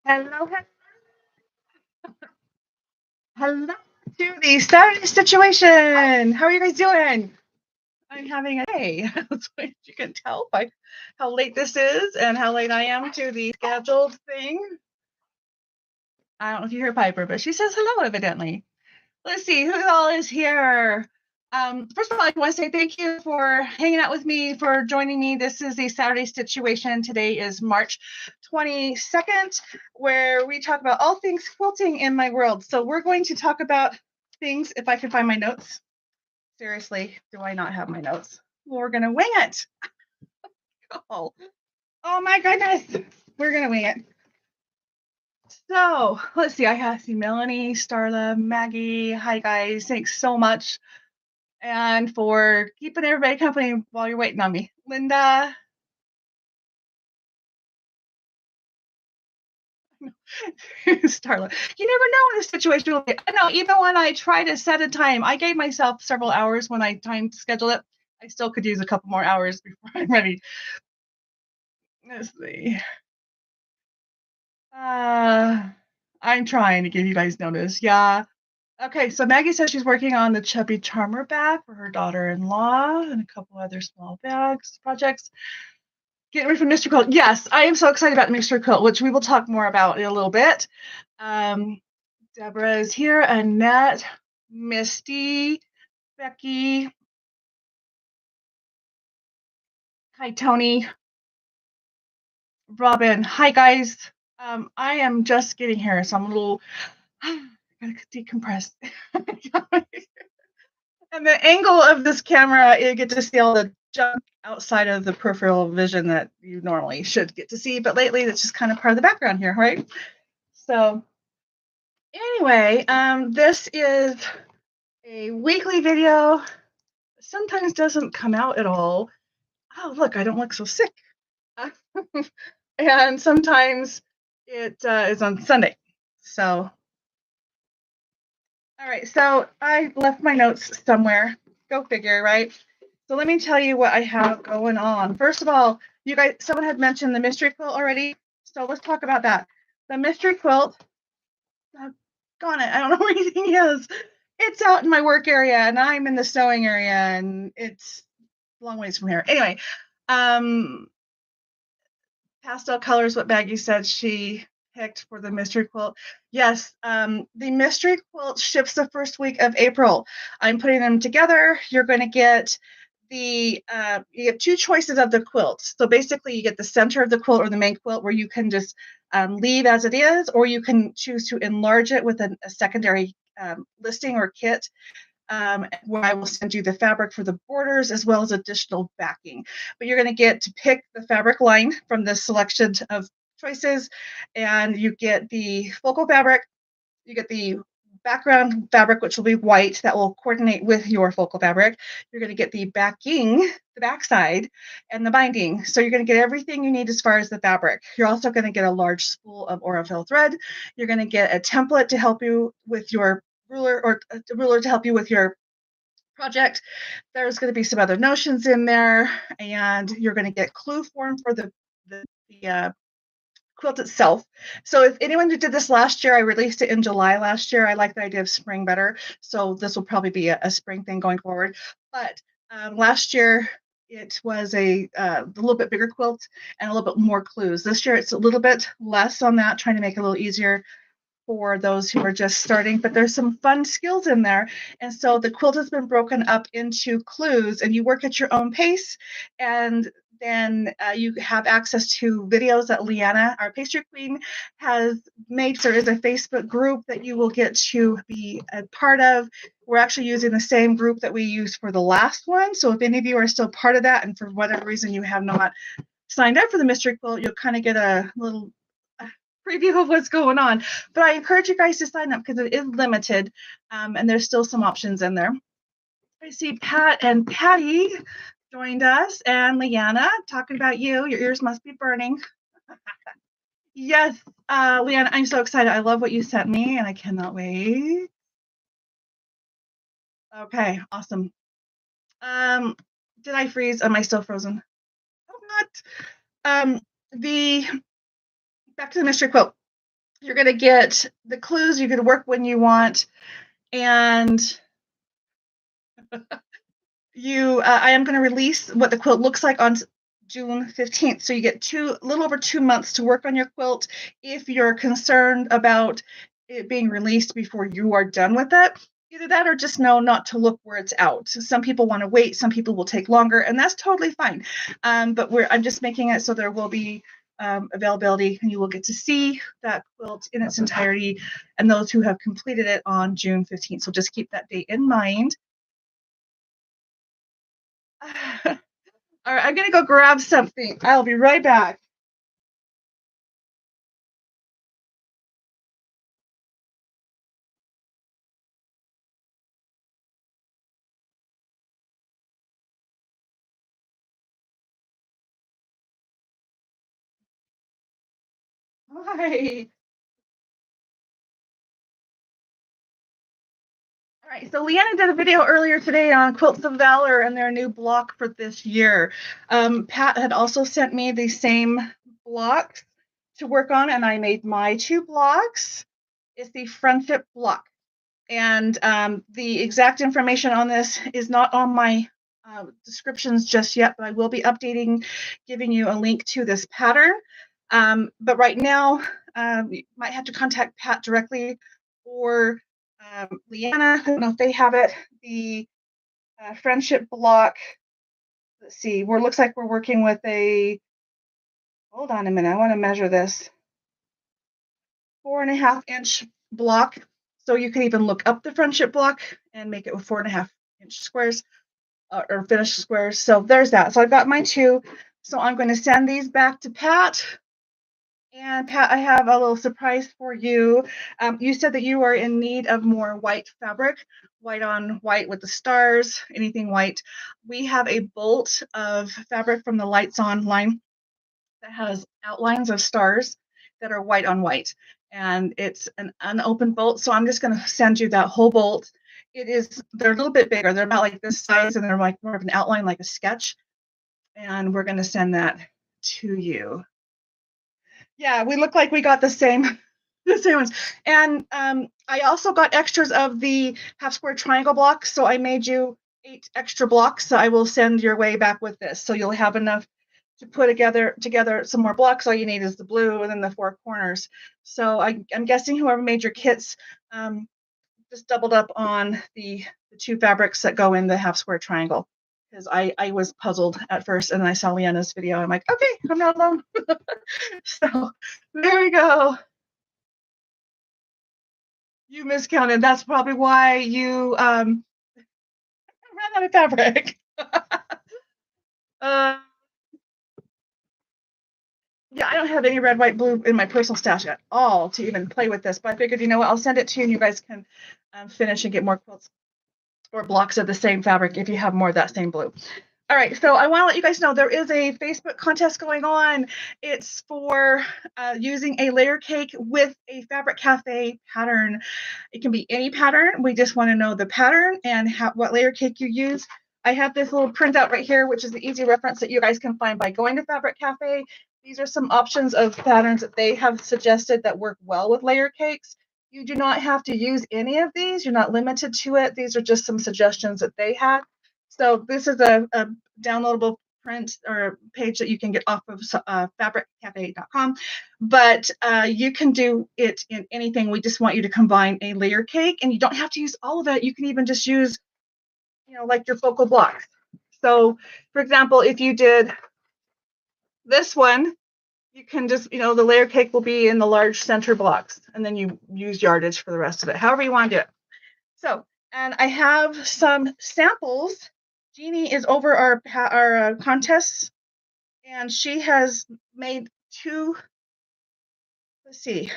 Hello, hello to the Saturday Stitch-uation. How are you guys doing? I'm having a day. That's what you can tell by how late this is and how late I am to the scheduled thing. I don't know if you hear Piper, but she says hello, evidently. Let's see who all is here. First of all, I want to say thank you for hanging out with me, for joining me. This is the Saturday Stitch-uation. Today is March 22nd, where we talk about all things quilting in my world. So we're going to talk about things, if I can find my notes. Seriously, do I not have my notes? We're going to wing it. Oh my goodness. We're going to wing it. So let's see. I see Melanie, Starla, Maggie. Hi, guys. Thanks so much. And for keeping everybody company while you're waiting on me. Linda. Starla. You never know in a situation will be. I know, even when I try to set a time, I gave myself several hours when I time schedule it. I still could use a couple more hours before I'm ready. Let's see. I'm trying to give you guys notice. Yeah. Okay, so Maggie says she's working on the Chubby Charmer bag for her daughter-in-law and a couple other small bags projects. Getting ready for Mr. Quilt. Yes, I am so excited about Mr. Quilt, which we will talk more about in a little bit. Deborah is here, Annette, Misty, Becky. Hi, Tony. Robin. Hi, guys. I am just getting here, so I'm a little gotta decompress. And the angle of this camera, you get to see all the junk outside of the peripheral vision that you normally should get to see, but lately that's just kind of part of the background here, right? So anyway, this is a weekly video. Sometimes doesn't come out at all. Oh, look, I don't look so sick. And sometimes it is on Sunday. So, all right. So I left my notes somewhere. Go figure, right? So let me tell you what I have going on. First of all, you guys, someone had mentioned the mystery quilt already. So let's talk about that. The mystery quilt, gone it. I don't know where anything is. It's out in my work area and I'm in the sewing area and it's a long ways from here. Anyway, pastel colors, what Maggie said she picked for the mystery quilt. Yes, the mystery quilt ships the first week of April. I'm putting them together. You're going to get you get two choices of the quilts. So basically you get the center of the quilt or the main quilt where you can just leave as it is, or you can choose to enlarge it with a secondary listing or kit. Where I will send you the fabric for the borders as well as additional backing. But you're going to get to pick the fabric line from this selection of choices, and you get the focal fabric, you get the background fabric, which will be white, that will coordinate with your focal fabric. You're going to get the backing, the backside, and the binding. So you're going to get everything you need as far as the fabric. You're also going to get a large spool of Orem thread. You're going to get a template to help you with your ruler, or a ruler to help you with your project. There's going to be some other notions in there, and you're going to get clue form for the quilt itself. So if anyone who did this last year, I released it in July last year. I like the idea of spring better, so this will probably be a spring thing going forward. But last year it was a little bit bigger quilt and a little bit more clues. This year it's a little bit less on that, trying to make it a little easier for those who are just starting, but there's some fun skills in there. And so the quilt has been broken up into clues, and you work at your own pace. And then you have access to videos that Leanna, our pastry queen, has made. There is a Facebook group that you will get to be a part of. We're actually using the same group that we used for the last one. So if any of you are still part of that, and for whatever reason you have not signed up for the mystery quilt, you'll kind of get a little preview of what's going on. But I encourage you guys to sign up because it is limited, and there's still some options in there. I see Pat and Patty joined us, and Leanna, talking about you. Your ears must be burning. Yes, Leanna, I'm so excited. I love what you sent me, and I cannot wait. Okay, awesome. Did I freeze? Am I still frozen? Oh, not. The back to the mystery quilt. You're going to get the clues. You can work when you want. And I am going to release what the quilt looks like on June 15th. So you get a little over 2 months to work on your quilt. If you're concerned about it being released before you are done with it, either that or just know not to look where it's out. So some people want to wait, some people will take longer, and that's totally fine. But I'm just making it so there will be availability, and you will get to see that quilt in its entirety, and those who have completed it on June 15th. So just keep that date in mind. All right, I'm gonna go grab something. I'll be right back. Hi. All right, so Leanna did a video earlier today on Quilts of Valor and their new block for this year. Pat had also sent me the same blocks to work on, and I made my 2 blocks. It's the friendship block. And the exact information on this is not on my descriptions just yet, but I will be updating, giving you a link to this pattern. But right now, you might have to contact Pat directly or Leanna. I don't know if they have it. The friendship block. Let's see. Looks like we're working with a. Hold on a minute. I want to measure this. 4.5-inch block. So you can even look up the friendship block and make it with 4.5-inch squares or finished squares. So there's that. So I've got mine 2. So I'm going to send these back to Pat. And Pat, I have a little surprise for you. You said that you are in need of more white fabric, white on white with the stars, anything white. We have a bolt of fabric from the Lights On line that has outlines of stars that are white on white. And it's an unopened bolt. So I'm just going to send you that whole bolt. They're a little bit bigger. They're about like this size, and they're like more of an outline, like a sketch. And we're going to send that to you. Yeah, we look like we got the same ones. And I also got extras of the half square triangle blocks. So I made you 8 extra blocks. So I will send your way back with this. So you'll have enough to put together some more blocks. All you need is the blue and then the 4 corners. So I'm guessing whoever made your kits just doubled up on the 2 fabrics that go in the half square triangle. Because I was puzzled at first, and then I saw Leanna's video. I'm like, okay, I'm not alone. So there we go. You miscounted. That's probably why you ran out of fabric. uh, yeah, I don't have any red, white, blue in my personal stash at all to even play with this. But I figured, you know what? I'll send it to you, and you guys can finish and get more quilts or blocks of the same fabric if you have more of that same blue. All right, so I want to let you guys know there is a Facebook contest going on. It's for using a layer cake with a Fabric Cafe pattern. It can be any pattern. We just want to know the pattern and what layer cake you use. I have this little printout right here, which is the easy reference that you guys can find by going to Fabric Cafe. These are some options of patterns that they have suggested that work well with layer cakes. You do not have to use any of these. You're not limited to it. These are just some suggestions that they had. So this is a downloadable print or page that you can get off of fabriccafe.com, but you can do it in anything. We just want you to combine a layer cake, and you don't have to use all of it. You can even just use, like your focal blocks. So for example, if you did this one, you can just, the layer cake will be in the large center blocks, and then you use yardage for the rest of it, however you want to do it. So, and I have some samples. Jeannie is over our contests, and she has made 2. Let's see.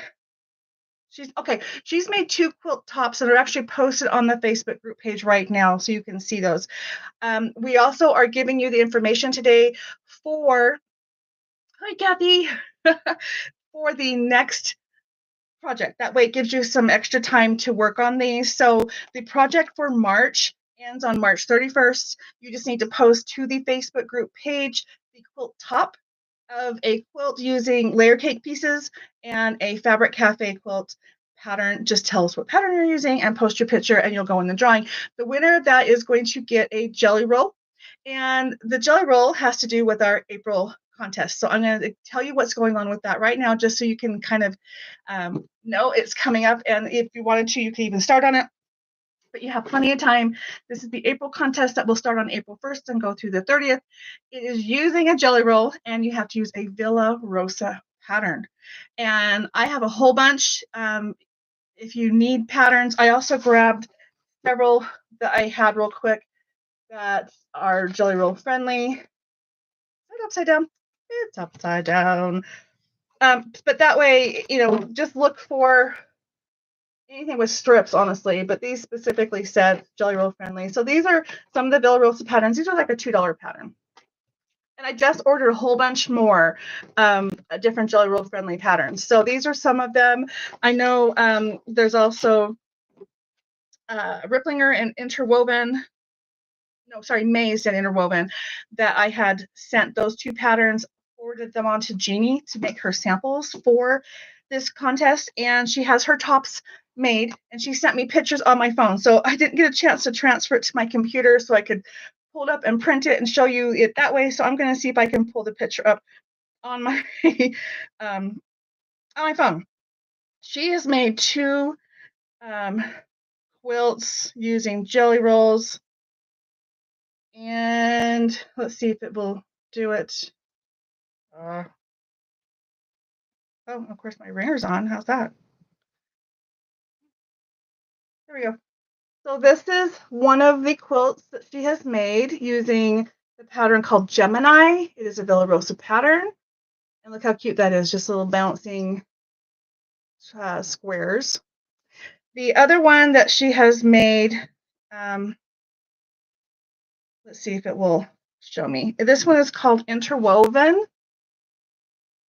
She's made 2 quilt tops that are actually posted on the Facebook group page right now, so you can see those. We also are giving you the information today for, hi Kathy, for the next project. That way it gives you some extra time to work on these. So the project for March ends on March 31st. You just need to post to the Facebook group page the quilt top of a quilt using layer cake pieces and a Fabric Cafe quilt pattern. Just tell us what pattern you're using and post your picture and you'll go in the drawing. The winner of that is going to get a jelly roll. And the jelly roll has to do with our April contest. So I'm going to tell you what's going on with that right now, just so you can kind of know it's coming up. And if you wanted to, you can even start on it. But you have plenty of time. This is the April contest that will start on April 1st and go through the 30th. It is using a jelly roll, and you have to use a Villa Rosa pattern. And I have a whole bunch. If you need patterns, I also grabbed several that I had real quick that are jelly roll friendly. Is it upside down? It's upside down. But that way, just look for anything with strips, honestly, but these specifically said jelly roll friendly. So these are some of the Villa Rosa patterns. These are like a $2 pattern. And I just ordered a whole bunch more different jelly roll friendly patterns. So these are some of them. I know there's also Ripplinger and Interwoven. No, sorry, Mazed and Interwoven that I had sent those two patterns, forwarded them on to Jeannie to make her samples for this contest. And she has her tops made and she sent me pictures on my phone. So I didn't get a chance to transfer it to my computer so I could pull it up and print it and show you it that way. So I'm going to see if I can pull the picture up on my on my phone. She has made two quilts using jelly rolls. And let's see if it will do it. Oh, of course, my ringer's on. How's that? There we go. So this is one of the quilts that she has made using the pattern called Gemini. It is a Villa Rosa pattern. And look how cute that is, just little bouncing squares. The other one that she has made, let's see if it will show me. This one is called Interwoven.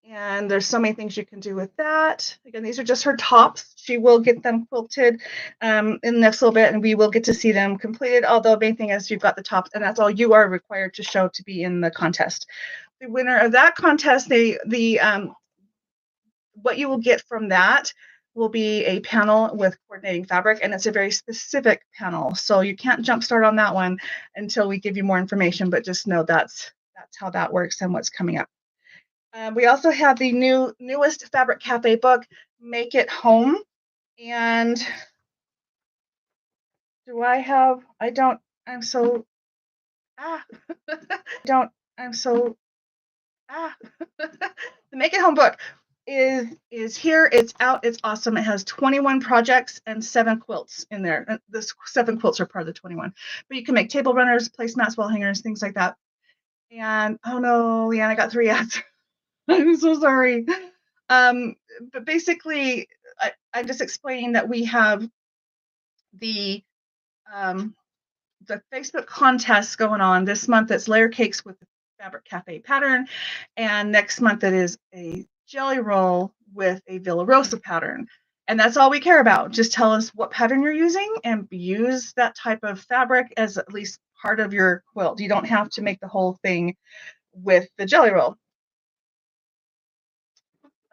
And there's so many things you can do with that. Again, these are just her tops. She will get them quilted in the next little bit, and we will get to see them completed. Although the main thing is you've got the tops, and that's all you are required to show to be in the contest. The winner of that contest, what you will get from that will be a panel with coordinating fabric, and it's a very specific panel. So you can't jumpstart on that one until we give you more information, but just know that's how that works and what's coming up. We also have the newest Fabric Cafe book, Make It Home. And the Make It Home book is here. It's out. It's awesome. It has 21 projects and 7 quilts in there. And the 7 quilts are part of the 21. But you can make table runners, placemats, wall hangers, things like that. And oh no, Leanne, I got 3 ads. I'm so sorry. But basically, I'm just explaining that we have the Facebook contest going on this month. It's layer cakes with the Fabric Cafe pattern, and next month it is a jelly roll with a Villa Rosa pattern. And that's all we care about. Just tell us what pattern you're using and use that type of fabric as at least part of your quilt. You don't have to make the whole thing with the jelly roll.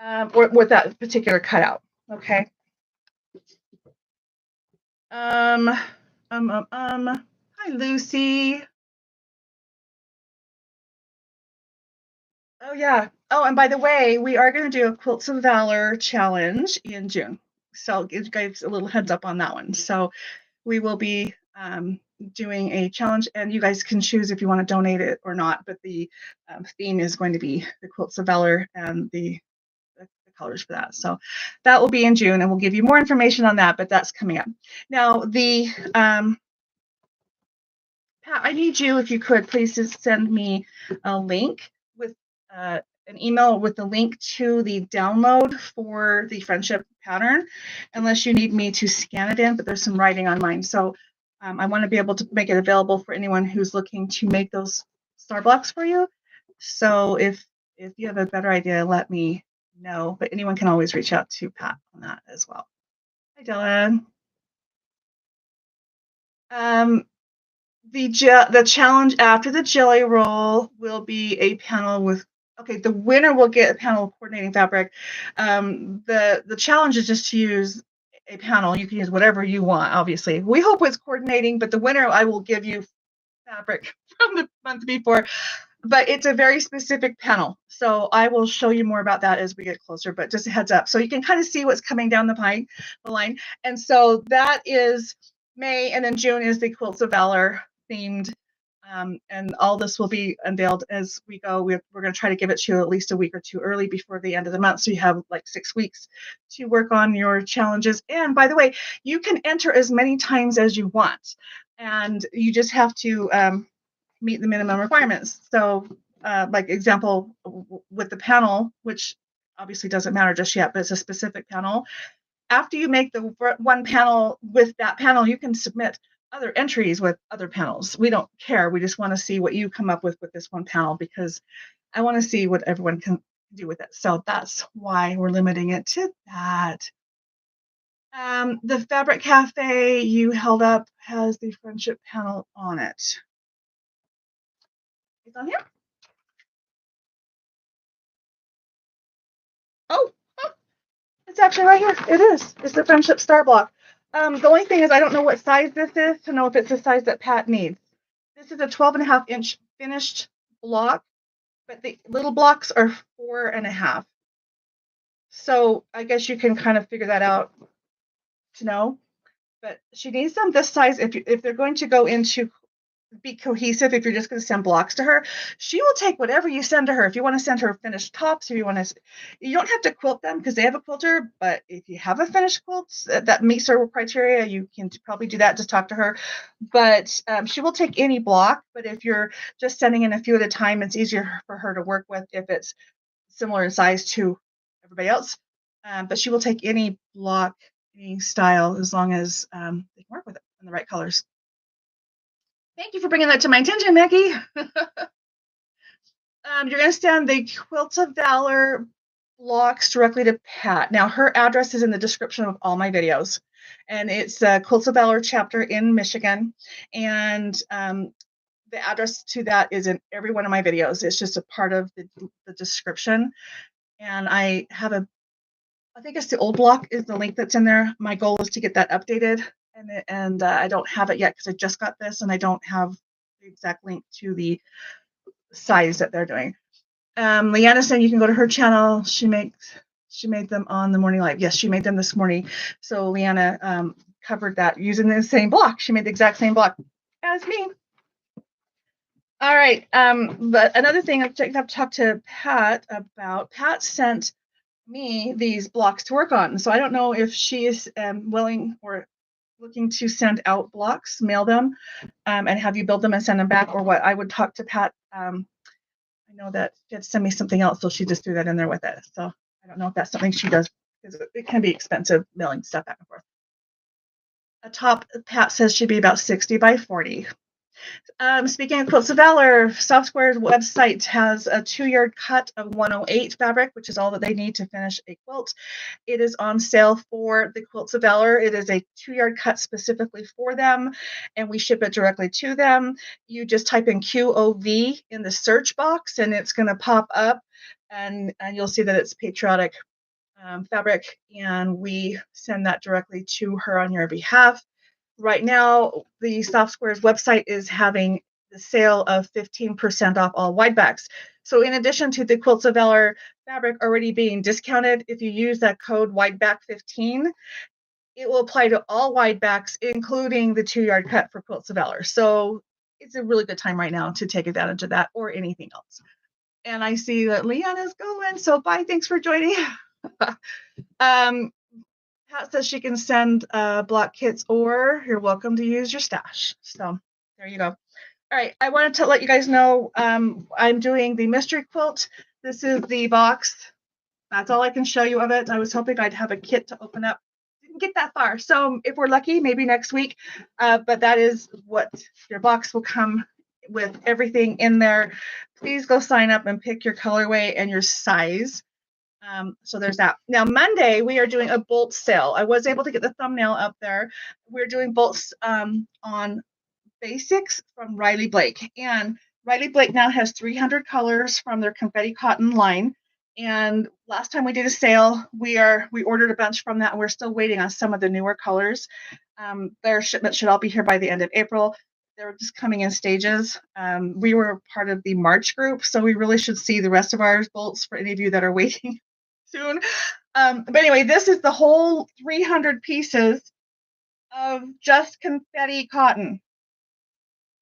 Or with that particular cutout. Okay. Hi, Lucy. Oh, yeah. Oh, and by the way, we are going to do a Quilts of Valor challenge in June. So I'll give you guys a little heads up on that one. So we will be doing a challenge, and you guys can choose if you want to donate it or not. But the theme is going to be the Quilts of Valor and the colors for that. So that will be in June, and we'll give you more information on that, but that's coming up. Now, Pat, I need you, if you could, please just send me a link with an email with the link to the download for the friendship pattern, unless you need me to scan it in, but there's some writing on mine. So I want to be able to make it available for anyone who's looking to make those star blocks for you. So if you have a better idea, let me know, but anyone can always reach out to Pat on that as well. Hi, Dylan. The challenge after the jelly roll will be a panel with Okay, the winner will get a panel of coordinating fabric. The challenge is just to use a panel. You can use whatever you want, obviously. We hope it's coordinating, but the winner, I will give you fabric from the month before, but it's a very specific panel. So I will show you more about that as we get closer, but just a heads up. So you can kind of see what's coming down the line. And so that is May, and then June is the Quilts of Valor themed. And all this will be unveiled as we go. We're going to try to give it to you at least a week or two early before the end of the month. So you have like 6 weeks to work on your challenges. And by the way, you can enter as many times as you want. And you just have to meet the minimum requirements. So like example with the panel, which obviously doesn't matter just yet, but it's a specific panel. After you make the one panel with that panel, you can submit other entries with other panels. We don't care. We just want to see what you come up with this one panel, because I want to see what everyone can do with it. So that's why we're limiting it to that. The Fabric Cafe you held up has the friendship panel on it. It's on here. Oh, it's actually right here. It is. It's the friendship star block. The only thing is I don't know what size this is to know if it's the size that Pat needs. This is a 12.5-inch finished block, but the little blocks are 4.5. So I guess you can kind of figure that out to know. But she needs them this size if they're going to go into be cohesive. If you're just going to send blocks to her, she will take whatever you send to her. If you want to send her finished tops, if you want to, you don't have to quilt them because they have a quilter. But if you have a finished quilt that meets her criteria, you can probably do that. Just talk to her. But she will take any block. But if you're just sending in a few at a time, it's easier for her to work with if it's similar in size to everybody else. But she will take any block, any style, as long as they can work with it in the right colors. Thank you for bringing that to my attention, Maggie. You're going to send the Quilts of Valor blocks directly to Pat. Now, her address is in the description of all my videos, and it's Quilts of Valor chapter in Michigan. And the address to that is in every one of my videos. It's just a part of the description. And I have I think it's the old block is the link that's in there. My goal is to get that updated. And I don't have it yet because I just got this and I don't have the exact link to the size that they're doing. Leanna said you can go to her channel. She made them on the morning live. Yes, she made them this morning. So Leanna covered that using the same block. She made the exact same block as me. All right. But another thing I have to talk to Pat about. Pat sent me these blocks to work on. So I don't know if she is willing or looking to send out blocks, mail them, and have you build them and send them back, or what. I would talk to Pat. I know that she had to send me something else, so she just threw that in there with it. So I don't know if that's something she does, because it can be expensive mailing stuff back and forth. A top, Pat says, should be about 60 by 40. Speaking of Quilts of Valor, Softsquares website has a 2-yard cut of 108 fabric, which is all that they need to finish a quilt. It is on sale for the Quilts of Valor. It is a 2-yard cut specifically for them, and we ship it directly to them. You just type in QOV in the search box, and it's going to pop up, and you'll see that it's patriotic fabric, and we send that directly to her on your behalf. Right now, the Softsquares website is having the sale of 15% off all wide backs. So in addition to the Quilts of Valor fabric already being discounted, if you use that code WIDEBACK15, it will apply to all wide backs, including the 2-yard cut for Quilts of Valor. So it's a really good time right now to take advantage of that or anything else. And I see that Leanna's going, so bye, thanks for joining. Pat says she can send block kits, or you're welcome to use your stash. So there you go. All right, I wanted to let you guys know I'm doing the mystery quilt. This is the box. That's all I can show you of it. I was hoping I'd have a kit to open up. Didn't get that far. So if we're lucky, maybe next week. But that is what your box will come with, everything in there. Please go sign up and pick your colorway and your size. So there's that. Now, Monday, we are doing a bolt sale. I was able to get the thumbnail up there. We're doing bolts on basics from Riley Blake. And Riley Blake now has 300 colors from their confetti cotton line. And last time we did a sale, we ordered a bunch from that, and we're still waiting on some of the newer colors. Their shipment should all be here by the end of April. They're just coming in stages. We were part of the March group, so we really should see the rest of our bolts for any of you that are waiting soon. But anyway, this is the whole 300 pieces of just confetti cotton.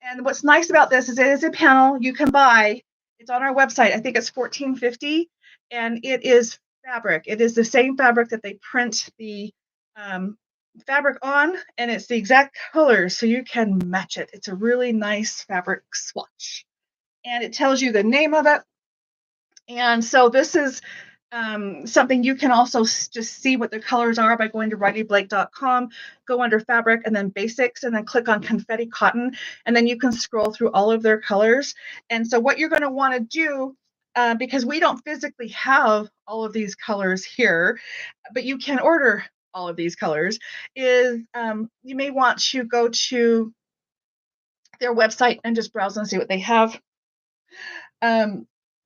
And what's nice about this is it is a panel you can buy. It's on our website. I think it's $14.50, and it is fabric. It is the same fabric that they print the fabric on, and it's the exact colors, so you can match it. It's a really nice fabric swatch, and it tells you the name of it. And so this is something you can also just see what the colors are by going to rileyblake.com, go under fabric and then basics, and then click on confetti cotton, and then you can scroll through all of their colors. And so what you're going to want to do, because we don't physically have all of these colors here, but you can order all of these colors, is you may want to go to their website and just browse and see what they have.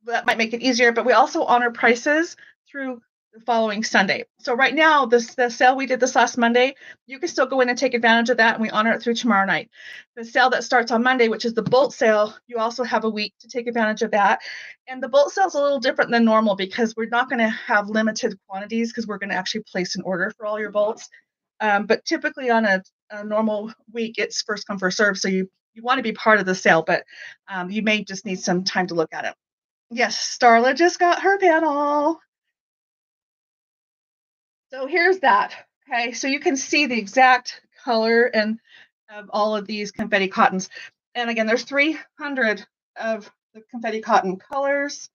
That might make it easier, but we also honor prices through the following Sunday. So right now, the sale we did this last Monday, you can still go in and take advantage of that, and we honor it through tomorrow night. The sale that starts on Monday, which is the bolt sale, you also have a week to take advantage of that. And the bolt sale is a little different than normal because we're not going to have limited quantities, because we're going to actually place an order for all your bolts. But typically on a normal week, it's first come, first serve. So you want to be part of the sale, but you may just need some time to look at it. Yes, Starla just got her panel. So here's that. Okay, so you can see the exact color and of all of these confetti cottons. And again, there's 300 of the confetti cotton colors.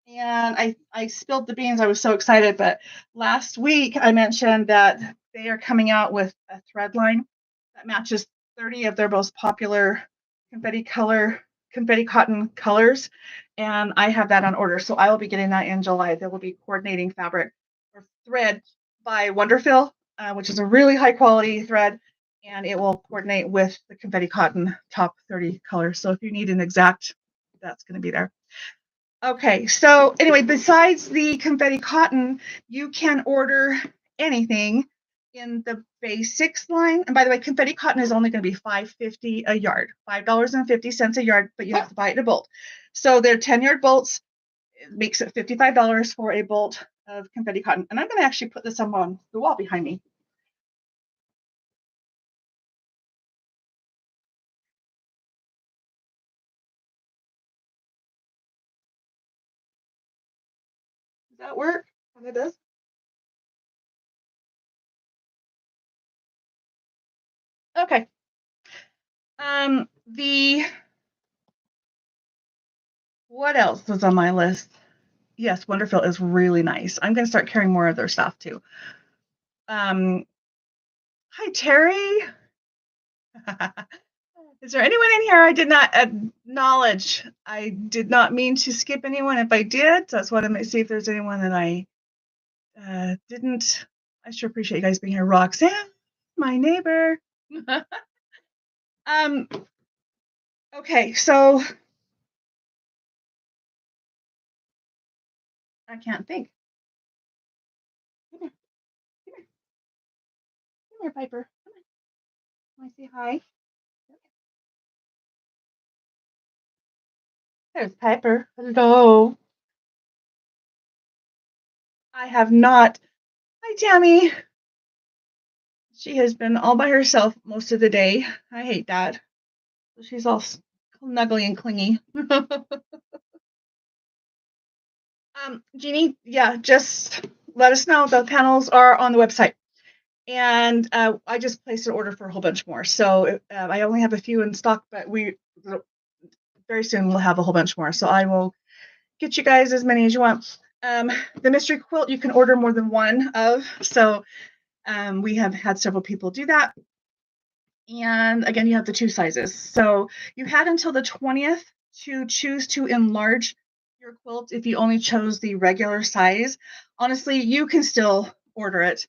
And I spilled the beans. I was so excited. But last week I mentioned that they are coming out with a thread line that matches 30 of their most popular confetti cotton colors. And I have that on order. So I will be getting that in July. They will be coordinating fabric or thread by Wonderfill, which is a really high quality thread. And it will coordinate with the confetti cotton top 30 colors. So if you need an exact, that's going to be there. Okay, so anyway, besides the confetti cotton, you can order anything in the basics line. And by the way, confetti cotton is only going to be $5.50 a yard, $5.50 a yard, but you have to buy it in a bolt. So they're 10-yard bolts. It makes it $55 for a bolt of confetti cotton. And I'm going to actually put this up on the wall behind me. Does that work? And it does. Okay. What else was on my list? Yes, Wonderfill is really nice. I'm going to start carrying more of their stuff too. Hi, Terry. Is there anyone in here I did not acknowledge? I did not mean to skip anyone. If I did, that's what I might see if there's anyone that I didn't. I sure appreciate you guys being here. Roxanne, my neighbor. Okay, so I can't think. Come here, come here, come here, Piper. Come on. Want to say hi? There's Piper. Hello. I have not. Hi, Tammy. She has been all by herself most of the day. I hate that. She's all snuggly and clingy. Jeannie, yeah, just let us know. The panels are on the website. And I just placed an order for a whole bunch more. So I only have a few in stock, but we very soon will have a whole bunch more. So I will get you guys as many as you want. The mystery quilt, you can order more than one of. So we have had several people do that. And again, you have the two sizes. So you had until the 20th to choose to enlarge your quilt if you only chose the regular size. Honestly, you can still order it.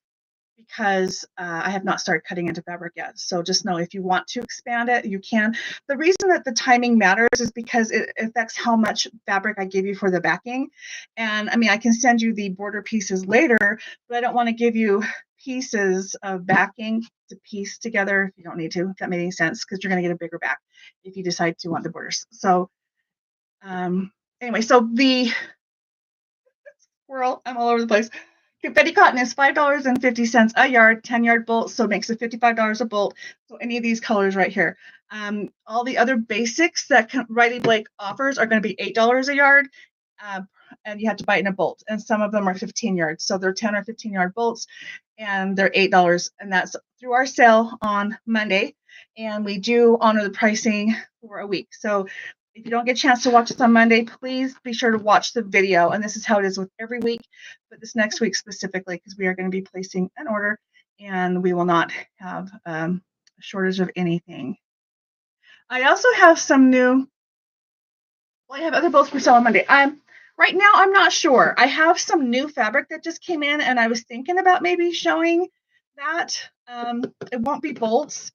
because I have not started cutting into fabric yet. So just know if you want to expand it, you can. The reason that the timing matters is because it affects how much fabric I give you for the backing. And I mean, I can send you the border pieces later, but I don't want to give you pieces of backing to piece together if you don't need to, if that made any sense, because you're going to get a bigger back if you decide to want the borders. So anyway, so the I'm all over the place. Confetti cotton is $5.50 a yard, 10-yard bolt, so it makes it $55 a bolt. So any of these colors right here. All the other basics that Riley Blake offers are going to be $8 a yard, and you have to buy it in a bolt. And some of them are 15 yards, so they're 10 or 15-yard bolts, and they're $8. And that's through our sale on Monday. And we do honor the pricing for a week. So if you don't get a chance to watch this on Monday, please be sure to watch the video. And this is how it is with every week, but this next week specifically, because we are going to be placing an order and we will not have a shortage of anything. I also have some new, I have other bolts for sale on Monday. Right now, I'm not sure. I have some new fabric that just came in and I was thinking about maybe showing that. It won't be bolts.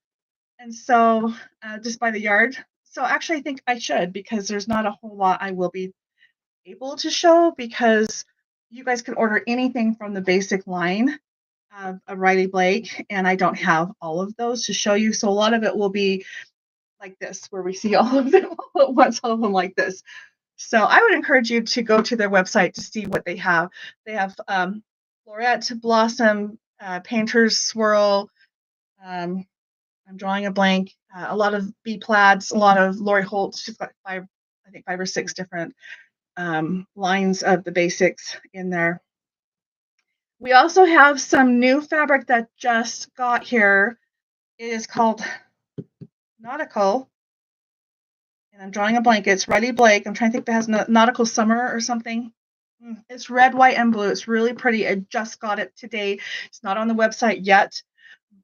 And so just by the yard. So actually, I think I should, because there's not a whole lot I will be able to show, because you guys can order anything from the basic line of Riley Blake, and I don't have all of those to show you. So a lot of it will be like this, where we see all of them all at once, all of them like this. So I would encourage you to go to their website to see what they have. They have Florette, Blossom, Painter's Swirl, I'm drawing a blank. A lot of B plaids, a lot of Lori Holt. She's got five or six different lines of the basics in there. We also have some new fabric that just got here. It is called Nautical, and I'm drawing a blank. It's Riley Blake. I'm trying to think if it has Nautical Summer or something. It's red, white, and blue. It's really pretty. I just got it today. It's not on the website yet,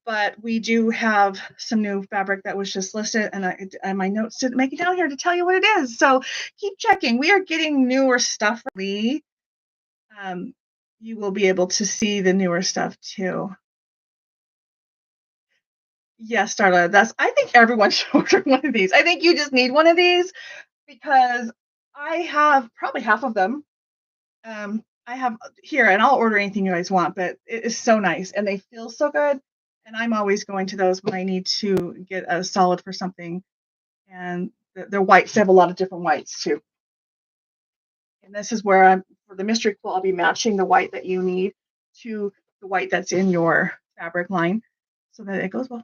but we do have some new fabric that was just listed, and my notes didn't make it down here to tell you what it is. So keep checking. We are getting newer stuff. You will be able to see the newer stuff too. Yes, Starla, I think everyone should order one of these. I think you just need one of these, because I have probably half of them. I have here, and I'll order anything you guys want, but it is so nice and they feel so good. And I'm always going to those when I need to get a solid for something. And they're whites. They have a lot of different whites too. And this is where for the mystery quilt, I'll be matching the white that you need to the white that's in your fabric line so that it goes well.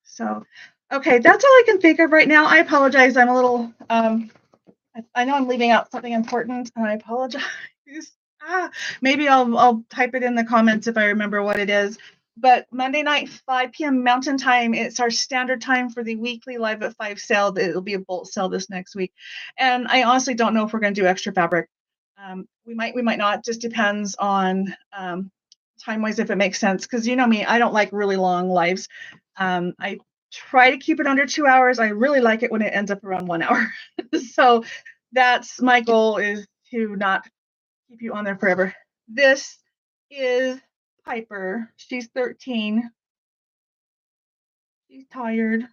So, okay, that's all I can think of right now. I apologize. I'm a little, I know I'm leaving out something important, and I apologize. Maybe I'll type it in the comments if I remember what it is. But Monday night, 5 p.m. Mountain Time, it's our standard time for the weekly Live at 5 sale. It'll be a bolt sale this next week. And I honestly don't know if we're going to do extra fabric. We might not. Just depends on time-wise if it makes sense. Because you know me, I don't like really long lives. I try to keep it under 2 hours. I really like it when it ends up around 1 hour. So that's my goal, is to not keep you on there forever. This is Piper. She's 13. She's tired.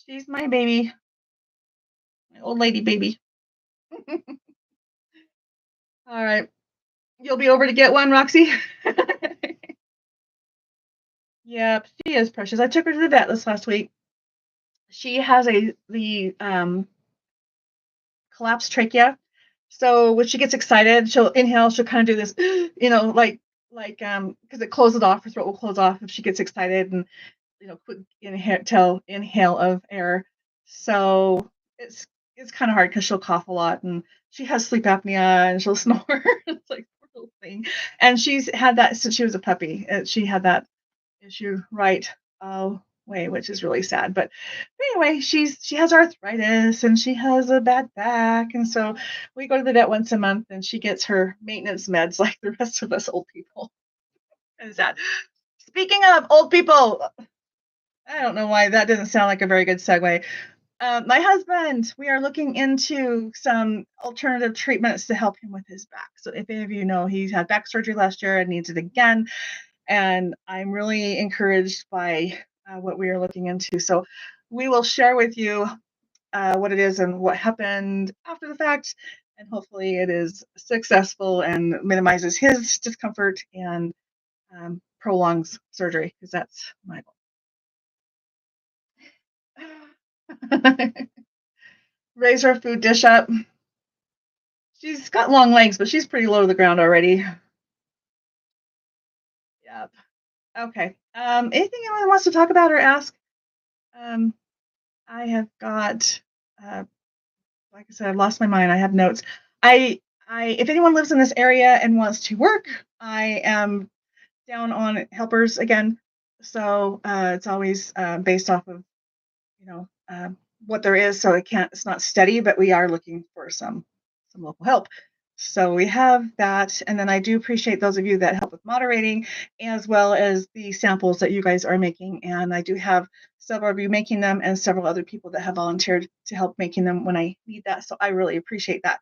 She's my baby. My old lady baby. All right. You'll be over to get one, Roxy? Yep, she is precious. I took her to the vet this last week. She has the collapsed trachea. So when she gets excited, she'll inhale, she'll kind of do this, like because it closes off, her throat will close off if she gets excited, and quick inhale of air. So it's kind of hard because she'll cough a lot, and she has sleep apnea, and she'll snore. It's like a little thing. And she's had that since she was a puppy. She had that issue right away, which is really sad. But anyway, she has arthritis and she has a bad back, and so we go to the vet once a month, and she gets her maintenance meds like the rest of us old people. It's sad. Speaking of old people, I don't know why that doesn't sound like a very good segue. My husband, we are looking into some alternative treatments to help him with his back. So if any of you know, he had back surgery last year and needs it again. And I'm really encouraged by what we are looking into. So we will share with you what it is and what happened after the fact. And hopefully it is successful and minimizes his discomfort and prolongs surgery, because that's my goal. Raise our food dish up. She's got long legs, but she's pretty low to the ground already. Yep. Okay. Anything anyone wants to talk about or ask? I have got, like I said, I've lost my mind. I have notes. If anyone lives in this area and wants to work, I am down on helpers again. So it's always based off of, you know, what there is. So it's not steady, but we are looking for some local help. So we have that. And then I do appreciate those of you that help with moderating, as well as the samples that you guys are making. And I do have several of you making them and several other people that have volunteered to help making them when I need that. So I really appreciate that.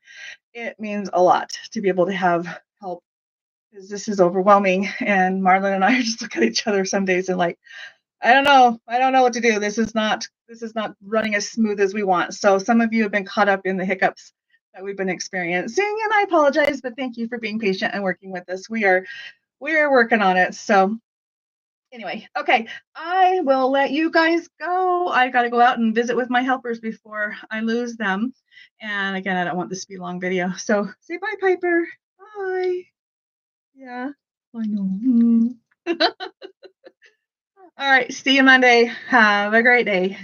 It means a lot to be able to have help, because this is overwhelming. And Marlon and I just look at each other some days and like, I don't know what to do. This is not running as smooth as we want. So some of you have been caught up in the hiccups that we've been experiencing, and I apologize, but thank you for being patient and working with us. We are working on it. So anyway, okay, I will let you guys go. I got to go out and visit with my helpers before I lose them. And again, I don't want this to be a long video. So say bye, Piper. Bye. Yeah, I know. All right, see you Monday. Have a great day.